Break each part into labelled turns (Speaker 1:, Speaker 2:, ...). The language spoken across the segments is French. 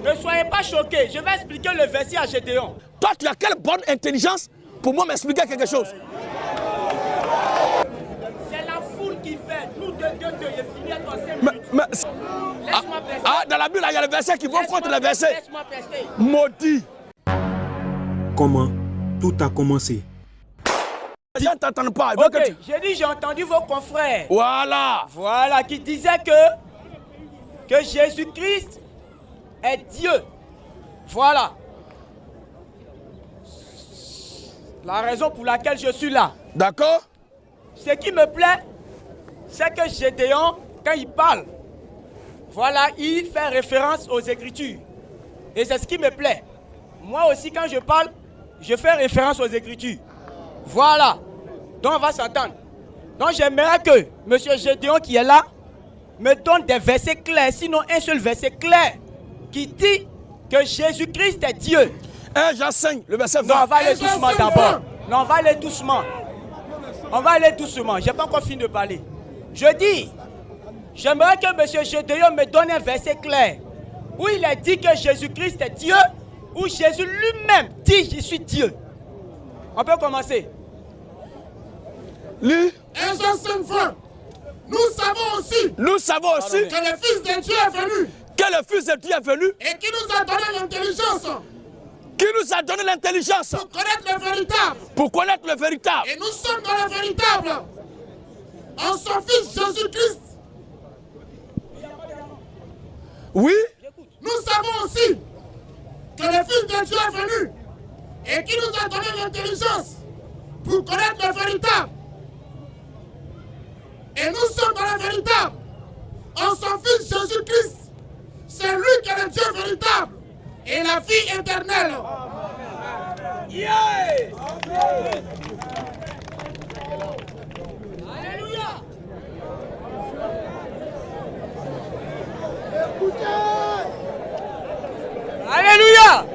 Speaker 1: Ne soyez pas choqués. Je vais expliquer le verset à Gédéon.
Speaker 2: Toi, tu as quelle bonne intelligence pour moi m'expliquer quelque chose?
Speaker 1: C'est la foule qui fait. Nous, deux, je finis à toi 5 minutes. Laisse-moi prester.
Speaker 2: Dans la Bible, il y a les versets qui vont contre les versets.
Speaker 1: Laisse-moi prester.
Speaker 2: Maudit.
Speaker 3: Comment tout a commencé?
Speaker 2: Je ne t'entends pas.
Speaker 1: Ok, j'ai dit, j'ai entendu vos confrères.
Speaker 2: Voilà.
Speaker 1: Voilà, qui disaient que Jésus-Christ est Dieu. Voilà. La raison pour laquelle je suis là.
Speaker 2: D'accord?
Speaker 1: Ce qui me plaît, c'est que Gédéon, quand il parle, voilà, il fait référence aux Écritures. Et c'est ce qui me plaît. Moi aussi, quand je parle, je fais référence aux Écritures. Voilà. Donc, on va s'entendre. Donc, j'aimerais que M. Gédéon, qui est là, me donne des versets clairs, sinon un seul verset clair, qui dit que Jésus-Christ est Dieu.
Speaker 2: 1 Jean 5, le verset 20.
Speaker 1: Non, on va aller doucement d'abord. Non, on va aller doucement. On va aller doucement. Je n'ai pas encore fini de parler. Je dis, j'aimerais que M. Gédéon me donne un verset clair où il a dit que Jésus-Christ est Dieu, où Jésus lui-même dit je suis Dieu. On peut commencer.
Speaker 2: Lis.
Speaker 4: 1 Jean 5, 20. Nous savons aussi que le Fils de Dieu est venu.
Speaker 2: Que le Fils de Dieu est venu.
Speaker 4: Et qui nous a donné l'intelligence.
Speaker 2: Qui nous a donné l'intelligence.
Speaker 4: Pour connaître le véritable.
Speaker 2: Pour connaître le véritable.
Speaker 4: Et nous sommes dans le véritable. En son Fils Jésus-Christ.
Speaker 2: Oui.
Speaker 4: Nous savons aussi que le Fils de Dieu est venu. Et qui nous a donné l'intelligence. Pour connaître le véritable. Et nous sommes dans le véritable. En son Fils Jésus-Christ. C'est lui qui est le Dieu véritable. Et la vie éternelle.
Speaker 1: Yeah. Alléluia. Alléluia.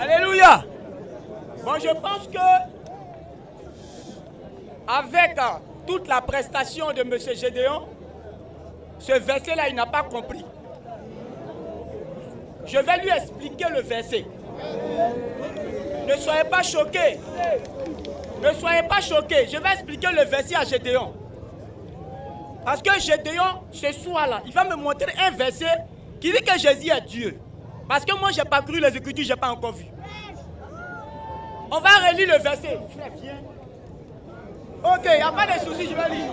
Speaker 1: Alléluia. Bon, je pense que avec toute la prestation de M. Gédéon, ce verset-là, il n'a pas compris. Je vais lui expliquer le verset. Ne soyez pas choqués. Ne soyez pas choqués. Je vais expliquer le verset à Gédéon. Parce que Gédéon, ce soir-là, il va me montrer un verset qui dit que Jésus est Dieu. Parce que moi, je n'ai pas cru les Écritures, je n'ai pas encore vu. On va relire le verset. Frère, viens. Ok, il n'y a pas de soucis, je vais lire.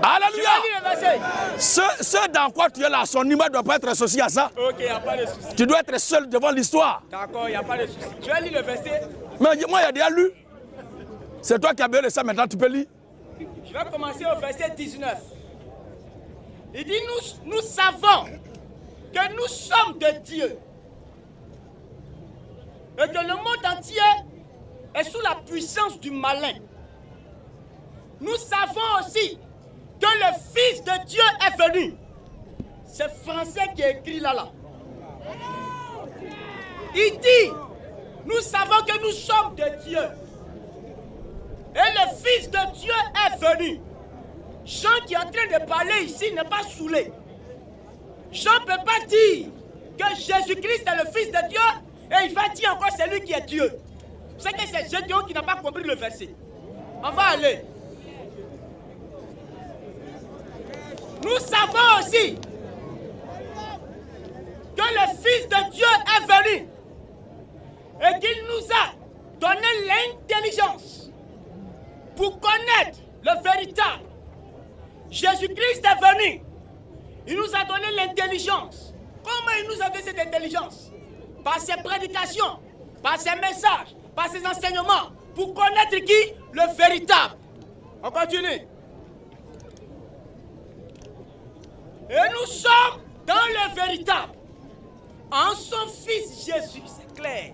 Speaker 2: Alléluia.
Speaker 1: Je vais lire le verset.
Speaker 2: Ce dans quoi tu es là, son numéro ne doit pas être associé à ça.
Speaker 1: Ok, il n'y a pas de soucis.
Speaker 2: Tu dois être seul devant l'histoire.
Speaker 1: D'accord, il n'y a pas de soucis. Je vais lire le verset.
Speaker 2: Mais moi, il y a déjà lu. C'est toi qui as besoin de ça, maintenant tu peux lire.
Speaker 1: Je vais commencer au verset 19. Il dit, nous savons que nous sommes de Dieu. Et que le monde entier est sous la puissance du malin. Nous savons aussi que le Fils de Dieu est venu. C'est français qui est écrit là. Il dit, nous savons que nous sommes de Dieu. Et le Fils de Dieu est venu. Jean qui est en train de parler ici n'est pas saoulé. Jean ne peut pas dire que Jésus-Christ est le Fils de Dieu et il va dire encore c'est lui qui est Dieu. C'est que c'est Gédéon qui n'a pas compris le verset. On va aller. Nous savons aussi que le Fils de Dieu est venu et qu'il nous a donné l'intelligence pour connaître le véritable. Jésus-Christ est venu. Il nous a donné l'intelligence. Comment il nous a donné cette intelligence? Par ses prédications, par ses messages, par ses enseignements, pour connaître qui? Le véritable. On continue. Et nous sommes dans le véritable. En son Fils Jésus, c'est clair.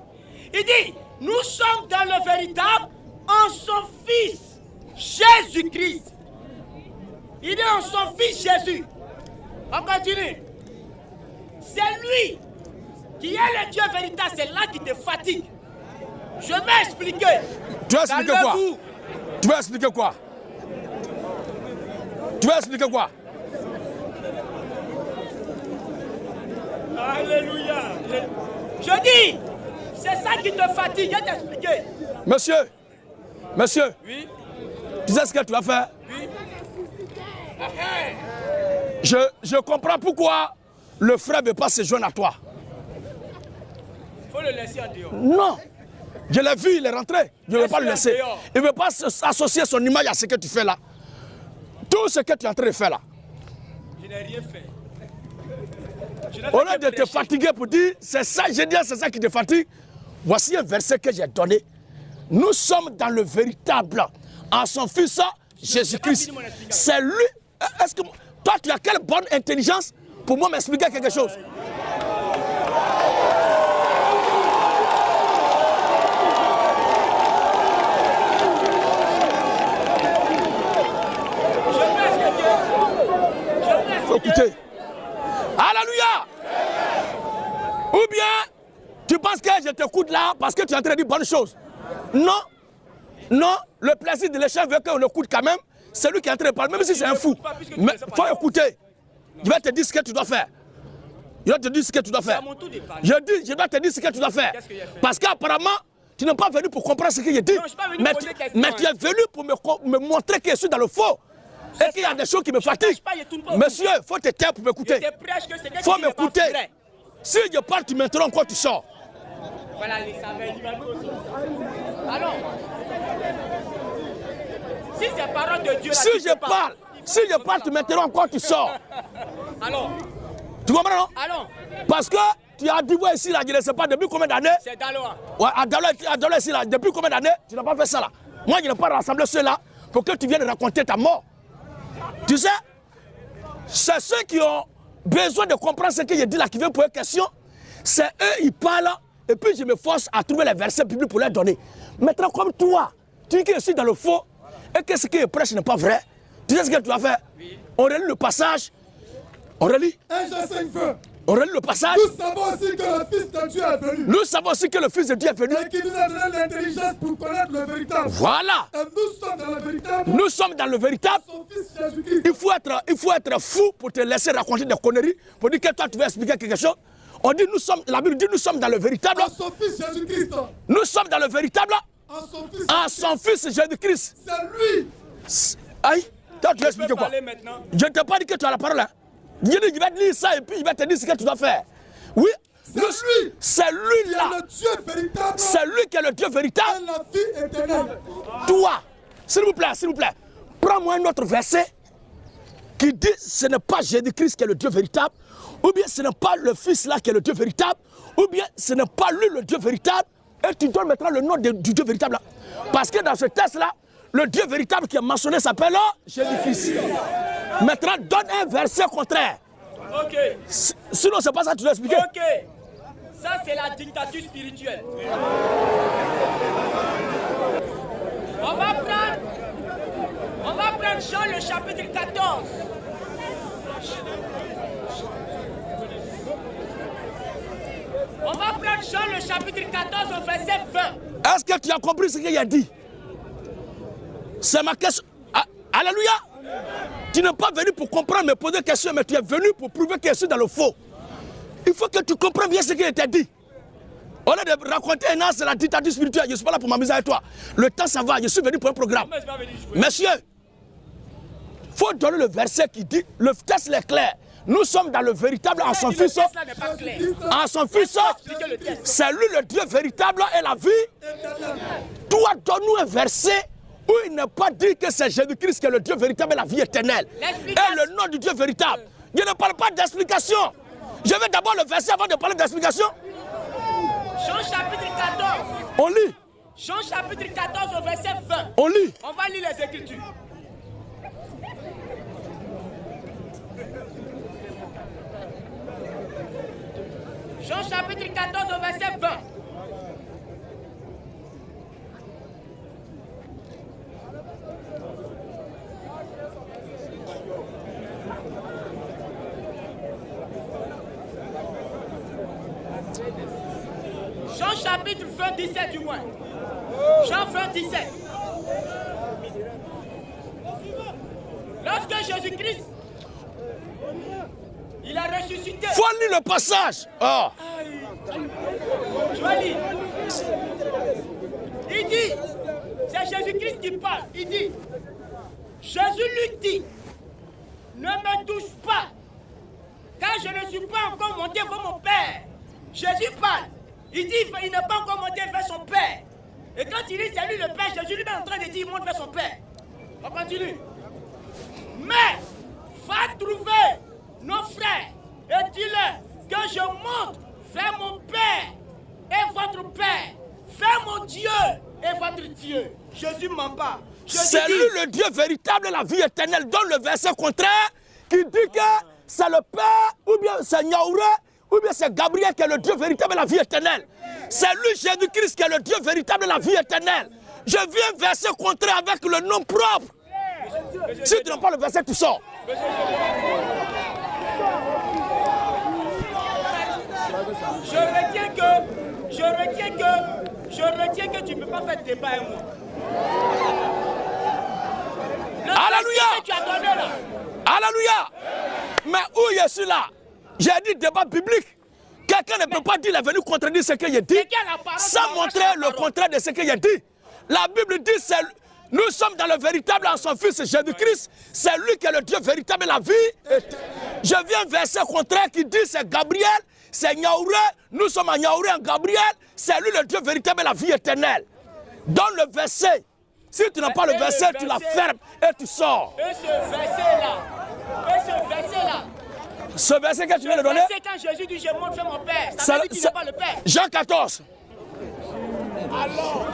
Speaker 1: Il dit, nous sommes dans le véritable en son Fils Jésus-Christ. Il est en son Fils Jésus. On continue. C'est lui qui est le Dieu véritable. C'est là qui te fatigue. Je vais expliquer.
Speaker 2: Tu vas expliquer quoi?
Speaker 1: Calmez-vous.
Speaker 2: Tu vas expliquer quoi? Tu vas expliquer quoi?
Speaker 1: Alléluia. Je dis, c'est ça qui te fatigue. Je vais t'expliquer.
Speaker 2: Monsieur,
Speaker 1: Oui,
Speaker 2: tu sais ce que tu vas faire?
Speaker 1: oui.
Speaker 2: Je comprends pourquoi le frère ne veut pas se joindre à toi.
Speaker 1: Il faut le laisser en dehors.
Speaker 2: Non. Je l'ai vu, il est rentré. Je ne vais pas le laisser.
Speaker 1: Dehors.
Speaker 2: Il ne veut pas associer son image à ce que tu fais là. Tout ce que tu es en train de faire là.
Speaker 1: Je n'ai rien fait. Je n'ai
Speaker 2: Au
Speaker 1: fait
Speaker 2: lieu
Speaker 1: que
Speaker 2: de te
Speaker 1: prêcher.
Speaker 2: fatiguer pour dire, c'est ça, je dis, c'est ça qui te fatigue. Voici un verset que j'ai donné. Nous sommes dans le véritable, en son Fils Jésus-Christ.
Speaker 1: fini mon explication.
Speaker 2: C'est lui. Est-ce que toi, tu as quelle bonne intelligence pour moi m'expliquer quelque chose? Faut écouter. Alléluia. Ou bien, tu penses que je t'écoute là parce que tu es en train de dire bonnes choses. Non. Non, le plaisir de l'échange veut qu'on écoute quand même. C'est lui qui est en train de parler, même si c'est un fou. Mais il faut écouter. Je vais te dire ce que tu dois faire. Je vais te dire ce que tu dois faire.
Speaker 1: à mon tour de parler.
Speaker 2: Je dois te dire ce que tu dois faire.
Speaker 1: Qu'est-ce que j'ai fait?
Speaker 2: Parce qu'apparemment, tu n'es pas venu pour comprendre ce que je dis.
Speaker 1: Non, je suis pas venu
Speaker 2: Mais,
Speaker 1: poser des questions,
Speaker 2: mais tu es venu pour me montrer que je suis dans le faux. Et qu'il y a des choses qui me fatiguent.
Speaker 1: pas, je tourne pas
Speaker 2: Monsieur, il faut te taire pour m'écouter.
Speaker 1: Je te prêche que c'est quelque
Speaker 2: Faut
Speaker 1: chose qui n'est pas
Speaker 2: m'écouter.
Speaker 1: vrai.
Speaker 2: Si je parle, tu m'interromps quand tu sors.
Speaker 1: Voilà, les savants, il va nous aussi. Alors, si c'est parole de Dieu, là,
Speaker 2: Si
Speaker 1: tu
Speaker 2: je
Speaker 1: sais pas.
Speaker 2: parle, tu m'interromps quand tu sors.
Speaker 1: Alors,
Speaker 2: Tu comprends, non?
Speaker 1: alors,
Speaker 2: Parce que tu as dit, ouais, ici, là, je ne sais pas depuis combien d'années.
Speaker 1: c'est Daloa.
Speaker 2: Ouais, à Daloa, ici, là, depuis combien d'années, tu n'as pas fait ça, là. Moi, je n'ai pas rassemblé ceux-là pour que tu viennes raconter ta mort. Tu sais, c'est ceux qui ont besoin de comprendre ce que je dis là, qui viennent poser question. C'est eux, ils parlent, et puis je me force à trouver les versets bibliques pour leur donner. Maintenant, comme toi, tu dis que je suis dans le faux, et que ce que je prêche n'est pas vrai, tu sais ce que tu vas faire?
Speaker 1: Oui.
Speaker 2: On relit le passage. On relit.
Speaker 4: 1 Jean 5:20.
Speaker 2: On relit le passage.
Speaker 4: Nous savons aussi que le Fils de Dieu est venu.
Speaker 2: Nous savons aussi que le Fils de Dieu est venu.
Speaker 4: Et qui nous a donné l'intelligence pour connaître le véritable.
Speaker 2: Voilà.
Speaker 4: Et nous sommes dans le véritable.
Speaker 2: Nous sommes dans le véritable.
Speaker 4: Son Fils Jésus-Christ.
Speaker 2: Il faut être fou pour te laisser raconter des conneries, pour dire que toi tu veux expliquer quelque chose. On dit la Bible dit nous sommes dans le véritable.
Speaker 4: En son Fils Jésus-Christ.
Speaker 2: Nous sommes dans le véritable.
Speaker 4: En son Fils.
Speaker 2: En son Fils Jésus-Christ.
Speaker 4: C'est lui.
Speaker 2: Aïe, toi tu veux
Speaker 1: Je peux
Speaker 2: expliquer quoi?
Speaker 1: parler maintenant.
Speaker 2: Je ne t'ai pas dit que tu as la parole. Hein. Je vais te lire ça et puis je vais te dire ce que tu dois faire. Oui.
Speaker 4: lui.
Speaker 2: C'est lui là.
Speaker 4: Le Dieu véritable.
Speaker 2: C'est lui qui est le Dieu
Speaker 4: Et
Speaker 2: véritable.
Speaker 4: la vie éternelle.
Speaker 2: Toi, s'il vous plaît, prends-moi un autre verset qui dit ce n'est pas Jésus-Christ qui est le Dieu véritable, ou bien ce n'est pas le Fils là qui est le Dieu véritable, ou bien ce n'est pas lui le Dieu véritable, et tu donnes maintenant le nom du Dieu véritable là. Parce que dans ce texte là, le Dieu véritable qui est mentionné s'appelle Jésus-Christ. Maintenant, donne un verset contraire.
Speaker 1: Ok,
Speaker 2: Sinon, c'est pas ça que tu dois expliquer.
Speaker 1: ok. Ça, c'est la dictature spirituelle. On va prendre Jean le chapitre 14. On va prendre Jean le chapitre 14 au verset 20.
Speaker 2: Est-ce que tu as compris ce qu'il a dit? C'est ma question. Ah, alléluia. Tu n'es pas venu pour comprendre, me poser des questions, mais tu es venu pour prouver que je suis dans le faux. Il faut que tu comprennes bien ce qu'il t'a dit. Au lieu de raconter un an, c'est la dictature spirituelle. Je ne suis pas là pour m'amuser avec toi. Le temps, ça va. Je suis venu pour un programme.
Speaker 1: Comment est-ce qu'on va venir jouer?
Speaker 2: Monsieur, il faut donner le verset qui dit, le texte est clair. Nous sommes dans le véritable en son
Speaker 1: Le
Speaker 2: Fils.
Speaker 1: texte là n'est pas clair.
Speaker 2: En son Fils,
Speaker 1: Expliquez le texte.
Speaker 2: c'est lui le Dieu véritable et la vie. Toi, donne-nous un verset où il n'est pas dit que c'est Jésus-Christ qui est le Dieu véritable et la vie éternelle. Et le nom du Dieu véritable. Je ne parle pas d'explication. Je vais d'abord le verset avant de parler d'explication.
Speaker 1: Jean chapitre 14.
Speaker 2: On lit.
Speaker 1: Jean chapitre 14 au verset 20.
Speaker 2: On lit.
Speaker 1: On va lire les Écritures. Jean chapitre 14 au verset 20. Jean chapitre 20, 17 du moins. Jean 20, 17. Lorsque Jésus-Christ, il a ressuscité.
Speaker 2: Faut lire le passage. Oh.
Speaker 1: Je vais lire. Il dit, c'est Jésus-Christ qui parle. Il dit, Jésus lui dit, ne me touche pas, car je ne suis pas encore monté vers mon Père. Jésus parle. Il dit, il n'est pas encore monté vers son Père. Et quand il dit, c'est lui le Père, Jésus lui est en train de dire, il monte vers son Père. On continue. Mais, va trouver nos frères et dis-leur que je monte vers mon Père et votre Père, vers mon Dieu et votre Dieu. Jésus ment pas.
Speaker 2: C'est lui le Dieu véritable et la vie éternelle. Dans le verset contraire qui dit que c'est le Père, ou bien c'est Yaouré, ou bien c'est Gabriel qui est le Dieu véritable et la vie éternelle. C'est lui, Jésus-Christ, qui est le Dieu véritable et la vie éternelle. Je viens verset contraire avec le nom propre. Si tu n'as pas le verset, tu sors.
Speaker 1: Je retiens que tu ne peux pas faire débat avec moi.
Speaker 2: Alléluia.
Speaker 1: Tu as donné là.
Speaker 2: Alléluia. Mais où je suis là? J'ai dit débat biblique. Quelqu'un ne peut pas dire, il est venu contredire ce que j'ai dit sans montrer le contraire de ce que j'ai dit. La Bible dit, nous sommes dans le véritable en son Fils Jésus-Christ. C'est lui qui est le Dieu véritable et la vie. Je viens verset contraire qui dit, c'est Gabriel, c'est Yaouré. Nous sommes en Yaouré, en Gabriel. C'est lui le Dieu véritable et la vie éternelle. Dans le verset, si tu n'as pas le verset, tu la fermes et tu sors.
Speaker 1: Et ce verset-là,
Speaker 2: ce verset que tu viens de donner,
Speaker 1: c'est quand Jésus dit, je monte vers mon Père. Ça veut dire qu'il n'est pas le Père.
Speaker 2: Jean 14.
Speaker 1: Alors,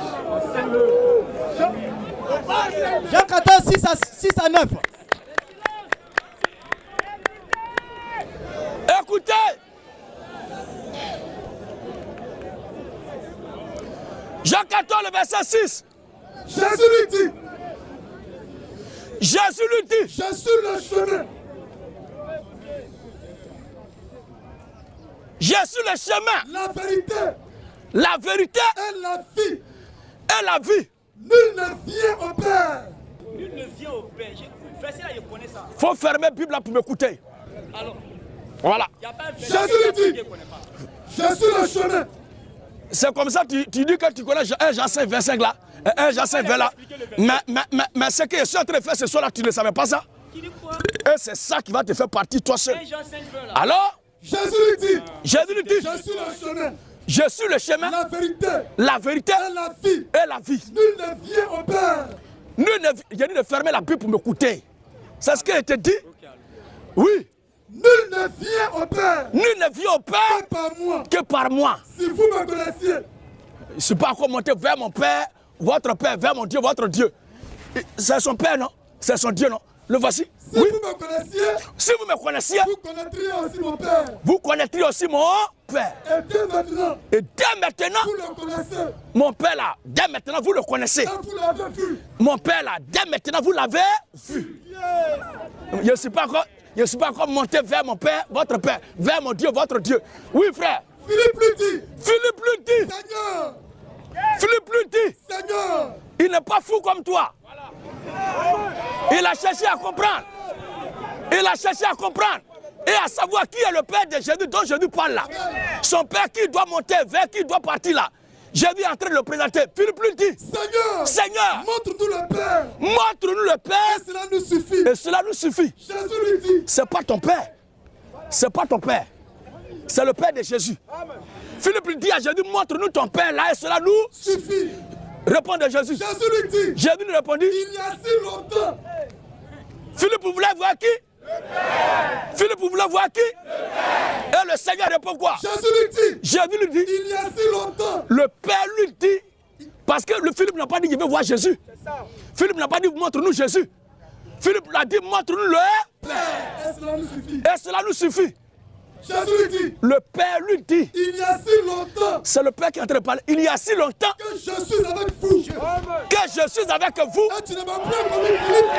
Speaker 5: Jean 14, 6 à 9.
Speaker 2: Écoutez. Jean 14, le verset 6.
Speaker 4: Jésus lui dit,
Speaker 2: je
Speaker 4: suis le chemin.
Speaker 2: Je suis le chemin,
Speaker 4: la vérité
Speaker 2: et la vie.
Speaker 4: Nul ne vient au Père.
Speaker 1: Nul ne vient au Père. Verset là, je connais ça.
Speaker 2: Faut fermer la Bible là pour m'écouter.
Speaker 1: Alors,
Speaker 2: voilà.
Speaker 4: Jésus lui dit, je suis le chemin.
Speaker 2: C'est comme ça, tu dis que tu connais 1 Jean 5, 25 là. 1 Jean 5, 20 là. Mais ce que je suis en train de faire ce soir là, tu ne savais pas ça? Et c'est ça qui va te faire partie toi seul. Alors,
Speaker 4: Jésus lui dit,
Speaker 2: je suis
Speaker 4: le chemin.
Speaker 2: Je suis le chemin, la vérité et la vie.
Speaker 4: Nul ne vient au Père.
Speaker 2: J'ai dit de fermer la Bible pour m'écouter. C'est ce qu'il te dit? Oui.
Speaker 4: Nul ne vient au Père.
Speaker 2: Nul ne vient au Père
Speaker 4: que par moi.
Speaker 2: Si vous me connaissiez. Je ne suis pas encore monté vers mon Père, votre Père, vers mon Dieu, votre Dieu. C'est son Père, non? C'est son Dieu, non? Le voici.
Speaker 4: Si vous me connaissiez,
Speaker 2: vous connaîtriez
Speaker 4: aussi mon Père.
Speaker 2: Vous connaîtriez aussi mon Père.
Speaker 4: Et dès maintenant,
Speaker 2: vous le connaissez. Mon Père là, dès maintenant vous le connaissez.
Speaker 4: Vous l'avez vu.
Speaker 2: Mon Père là, dès maintenant vous l'avez vu. Je ne suis pas encore monté vers mon Père, votre Père, vers mon Dieu, votre Dieu. Oui frère.
Speaker 4: Philippe lui dit.
Speaker 2: Seigneur. Philippe lui dit.
Speaker 4: Seigneur.
Speaker 2: Il n'est pas fou comme toi. Il a cherché à comprendre. Il a cherché à comprendre. Et à savoir qui est le Père de Jésus dont Jésus parle là. Son Père qui doit monter, vers qui doit partir là. Jésus est en train de le présenter. Philippe lui dit, Seigneur,
Speaker 4: montre-nous le Père.
Speaker 2: Montre-nous le Père.
Speaker 4: Et cela nous suffit.
Speaker 2: Et cela nous suffit.
Speaker 4: Jésus lui dit,
Speaker 2: c'est pas ton Père. C'est pas ton Père. C'est le Père de Jésus. Amen. Philippe lui dit à Jésus, montre-nous ton Père là et cela nous
Speaker 4: suffit.
Speaker 2: Répond de Jésus.
Speaker 4: Jésus lui dit,
Speaker 2: Jésus lui répondit,
Speaker 4: il y a si longtemps.
Speaker 2: Philippe, vous voulez voir qui? Philippe, vous voulez voir qui? Et le Seigneur répond quoi? Jésus lui dit,
Speaker 4: il y a si longtemps.
Speaker 2: Le Père lui dit, parce que le Philippe n'a pas dit, je veux voir Jésus. Philippe n'a pas dit, montre-nous Jésus. Philippe l'a dit, montre-nous le Père.
Speaker 4: Et cela nous suffit.
Speaker 2: Et cela nous suffit.
Speaker 4: Jésus lui dit,
Speaker 2: le Père lui dit,
Speaker 4: il y a si longtemps.
Speaker 2: C'est le Père qui est en train de parler. Il y a si longtemps
Speaker 4: que je suis avec vous.
Speaker 2: Que je suis avec vous.
Speaker 4: Et tu ne m'as plus connu, Philippe.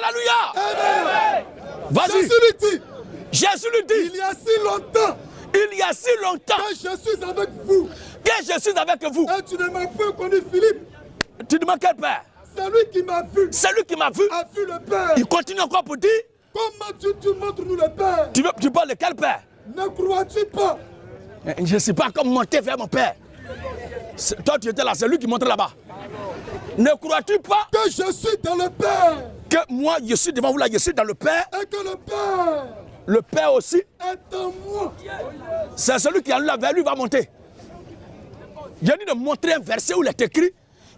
Speaker 2: Alléluia.
Speaker 4: Amen.
Speaker 2: Vas-y.
Speaker 4: Jésus lui dit,
Speaker 2: Jésus lui dit,
Speaker 4: il y a si longtemps
Speaker 2: il y a si longtemps
Speaker 4: que je suis avec vous.
Speaker 2: que je suis avec vous.
Speaker 4: Et tu ne m'as pas connu, Philippe.
Speaker 2: Tu demandes quel père?
Speaker 4: Celui qui m'a vu
Speaker 2: Celui qui m'a vu.
Speaker 4: a vu le Père.
Speaker 2: Il continue encore pour dire,
Speaker 4: Comment tu montres-nous le Père?
Speaker 2: tu parles de quel père?
Speaker 4: Ne crois-tu pas?
Speaker 2: Je ne sais pas comment monter vers mon père. Toi tu étais là, c'est lui qui montrait là-bas. Ne crois-tu pas
Speaker 4: Que je suis dans le Père
Speaker 2: que moi je suis devant vous là, je suis dans le Père?
Speaker 4: et que
Speaker 2: Le Père aussi,
Speaker 4: est en moi.
Speaker 2: c'est celui qui est là vers lui va monter. J'ai dit de montrer un verset où il est écrit,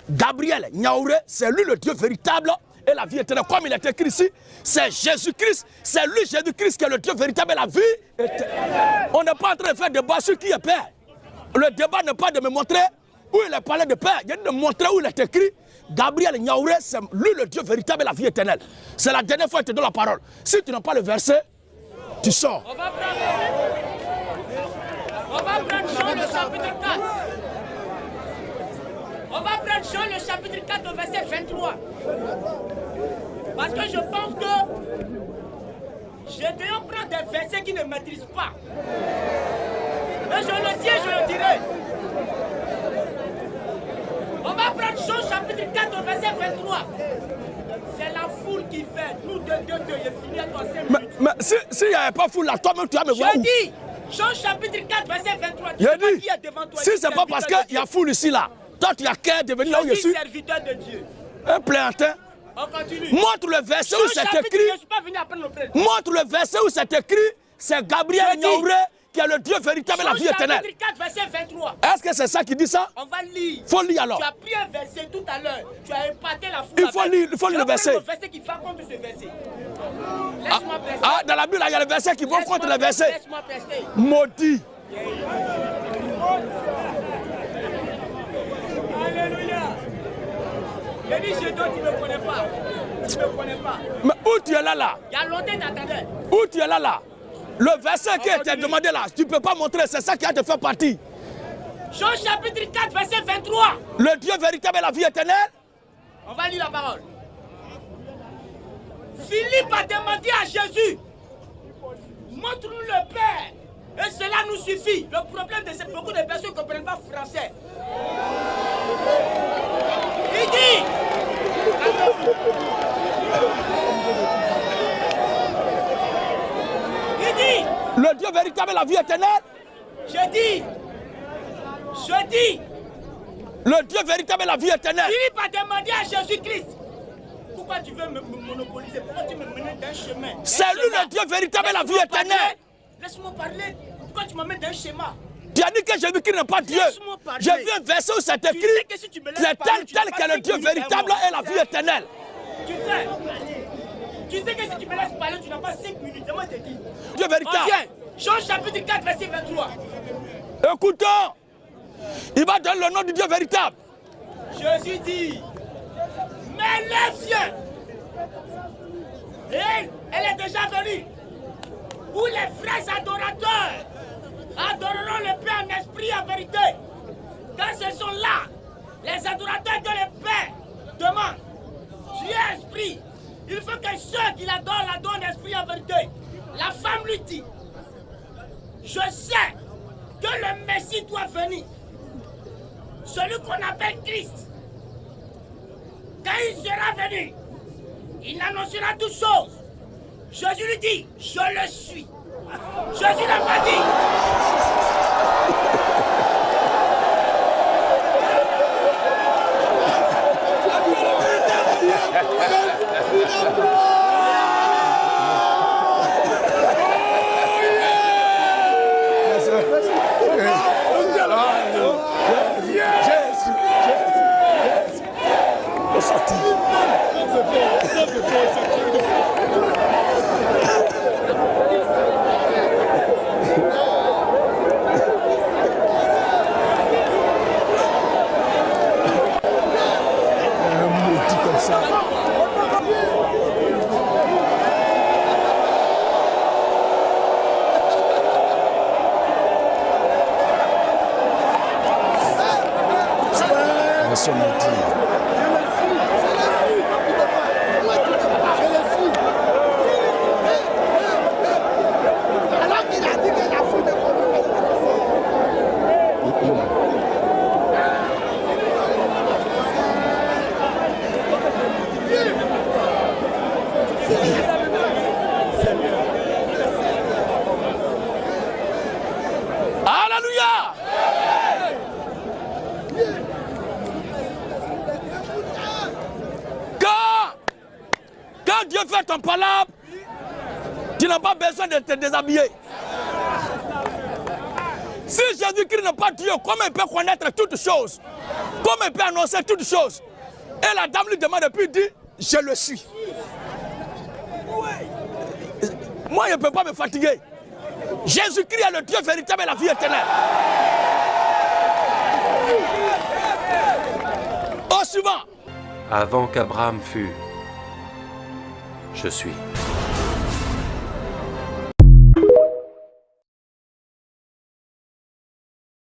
Speaker 2: Gabriel Niaouré, c'est lui le Dieu véritable et la vie éternelle. Comme il est écrit ici, c'est Jésus-Christ, c'est lui Jésus-Christ qui est le Dieu véritable et la vie éternelle. On n'est pas en train de faire débat sur qui est Père. Le débat n'est pas de me montrer où il est parlé de Père. J'ai dit de montrer où il est écrit, Gabriel Niaouré, c'est lui le Dieu véritable et la vie éternelle. C'est la dernière fois que je te donne la parole. Si tu n'as pas le verset, tu sors.
Speaker 1: On va prendre Jean le chapitre 4. On va prendre Jean le chapitre 4 au verset 23. Parce que je pense que Gédéon prend des versets qu'il ne maîtrise pas. Mais je le dis et je le dirai. On va prendre Jean chapitre 4 au verset 23. C'est la foule qui fait. Nous deux, il finit à toi 5 minutes.
Speaker 2: Mais s'il n'y avait pas foule là, toi-même tu vas me voir
Speaker 1: Je
Speaker 2: où?
Speaker 1: dis, Jean chapitre 4 verset 23.
Speaker 2: Je dis,
Speaker 1: qui est devant toi,
Speaker 2: si c'est pas parce qu'il y a foule ici là, toi tu as qu'à devenir là où je suis.
Speaker 1: Serviteur de Dieu.
Speaker 2: Un plaisantin.
Speaker 1: On continue.
Speaker 2: Montre le verset où c'est écrit.
Speaker 1: Je ne suis pas venu apprendre le prêtre.
Speaker 2: Montre le verset où c'est écrit. C'est Gabriel Niaouré qui est le Dieu véritable et la vie éternelle.
Speaker 1: Chapitre 4 verset 23.
Speaker 2: Est-ce que c'est ça qui dit ça?
Speaker 1: On va lire.
Speaker 2: Faut lire alors.
Speaker 1: Tu as pris un verset tout à l'heure. Tu as épaté la foule.
Speaker 2: Il faut lire le verset.
Speaker 1: Le verset qui va contre ce verset. Laisse-moi prester.
Speaker 2: Ah, dans la Bible, il y a les versets qui vont contre les versets.
Speaker 1: Laisse-moi prester.
Speaker 2: Maudit.
Speaker 1: Alléluia. Je dis, je dois, tu ne me connais pas. Tu ne me connais pas.
Speaker 2: Mais où tu es là?
Speaker 1: Il y a longtemps t'attendais.
Speaker 2: Où tu es là? Le verset qui était demandé là, tu ne peux pas montrer, c'est ça qui a te fait partie.
Speaker 1: Jean chapitre 4 verset 23.
Speaker 2: Le Dieu véritable et la vie éternelle.
Speaker 1: On va lire la parole. Philippe a demandé à Jésus, montre-nous le Père. Et cela nous suffit. Le problème de beaucoup de personnes ne comprennent pas français. Il dit,
Speaker 2: le Dieu véritable et la vie éternelle.
Speaker 1: Je dis,
Speaker 2: le Dieu véritable et la vie éternelle.
Speaker 1: Philippe a demandé à Jésus-Christ, pourquoi tu veux me monopoliser? Pourquoi tu me mènes d'un chemin?
Speaker 2: C'est lui le Dieu véritable et la vie éternelle.
Speaker 1: Laisse-moi parler. Pourquoi tu m'amènes d'un schéma?
Speaker 2: Tu as dit que Jésus-Christ n'est pas Dieu. J'ai vu un verset où c'est écrit, c'est tel que le Dieu véritable et la vie éternelle.
Speaker 1: Tu sais que si tu me laisses parler, tu n'as pas 5 minutes. C'est moi qui te dis.
Speaker 2: Dieu véritable.
Speaker 1: Jean chapitre 4, verset 23.
Speaker 2: Écoutons. Il va donner le nom du Dieu véritable.
Speaker 1: Jésus dit, mais les cieux. Et elle est déjà venue. Où les frères adorateurs adoreront le Père en esprit et en vérité. Quand ce sont là, les adorateurs que le Père demande, tu es esprit. Il faut que ceux qui l'adorent en esprit et en vérité. La femme lui dit, je sais que le Messie doit venir. Celui qu'on appelle Christ. Quand il sera venu, il annoncera toutes choses. Jésus lui dit, je le suis. Jésus n'a pas dit.
Speaker 2: Quand Dieu fait ton palabre, tu n'as pas besoin de te déshabiller. Si Jésus-Christ n'est pas Dieu, comment il peut connaître toutes choses? Comment il peut annoncer toutes choses? Et la dame lui demande, puis il dit, je le suis. Moi, je ne peux pas me fatiguer. Jésus-Christ est le Dieu véritable et la vie éternelle. Au suivant.
Speaker 6: Avant qu'Abraham fût, je suis.